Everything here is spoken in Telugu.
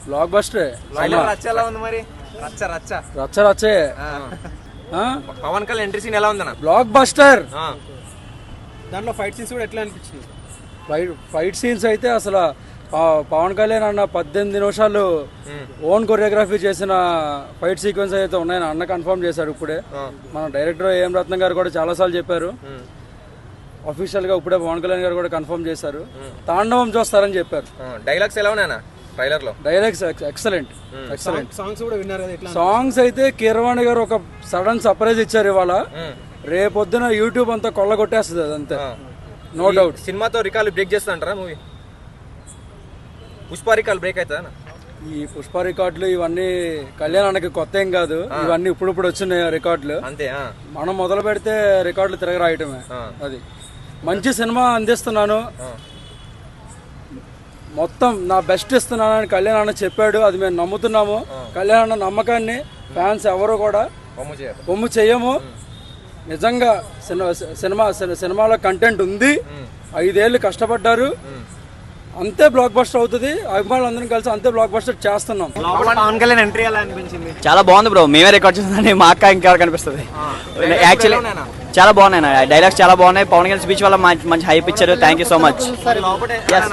Block buster. రచ్చ రచ్చే. పవన్ కళ్యాణ్ ఎంట్రీ సీన్ ఎలా ఉందన్న? Block buster. దాంట్లో ఫైట్ సీన్స్ కూడా ఎట్లా అనిపించింది? ఫైట్ సీన్స్ అయితే అసలు పవన్ కళ్యాణ్ అన్న 18 నిమిషాలు ఓన్ కొరియోగ్రఫీ చేసిన ఫైట్ సీక్వెన్స్ అయితే ఉన్నాయని అన్న కన్ఫర్మ్ చేశారు ఇప్పుడే. మన డైరెక్టర్ ఏఎం రత్నం గారు కూడా చాలా సార్లు చెప్పారు. అఫీషియల్ గా ఇప్పుడే పవన్ కళ్యాణ్ గారు కూడా కన్ఫర్మ్ చేశారు. తాండవం చూస్తారని చెప్పారు. డైలాగ్స్ ఎలా ఉన్నాయన్న ట్రైలర్ లో? Dialogues excellent. సాంగ్స్ కూడా విన్నారు కదా, ఎట్లా? సాంగ్స్ అయితే కీరవాణి గారు ఒక సడన్ సర్ప్రైజ్ ఇచ్చారు ఇవాళ. రేపొద్దున యూట్యూబ్ అంతా కొల్లగొట్టేస్తుంది అదంతే, నో డౌట్. సినిమాతో రికార్డు బ్రేక్ చేస్తా అంటారా మూవీ? పుష్ప రికార్డు బ్రేక్ అవుతుందా? ఈ పుష్ప రికార్డులు ఇవన్నీ కళ్యాణానికి కొత్త ఏం కాదు, ఇవన్నీ ఇప్పుడు వచ్చిన రికార్డులు అంతే. మనం మొదలు పెడితే రికార్డులు తిరగరాయటమే. అది మంచి సినిమా అందిస్తున్నాను, మొత్తం నా బెస్ట్ ఇస్తున్నానని కళ్యాణ్ అన్న చెప్పాడు. అది మేము నమ్ముతున్నాము. కళ్యాణ్ అన్న నమ్మకాన్ని ఫ్యాన్స్ ఎవరు కూడా కొమ్ము చెయ్యము. నిజంగా సినిమాలో కంటెంట్ ఉంది. 5 ఏళ్ళు కష్టపడ్డారు, అంతే బ్లాక్ బస్టర్ అవుతుంది. అభిమానులందరం కలిసి అంతే బ్లాక్ బస్టర్ చేస్తున్నాం. పవన్ కళ్యాణ్ ఎంట్రీ ఎలా అనిపించింది? చాలా బాగుంది బ్రో. మేమే రికార్డ్ చేస్తుందని మా అక్క ఇంకెవరు కనిపిస్తుంది. యాక్చువల్లీ చాలా బాగున్నాయి, డైలాగ్స్ చాలా బాగున్నాయి. పవన్ కళ్యాణ్ స్పీచ్ వల్ల మంచి హైప్ ఇచ్చారు. Thank you so much.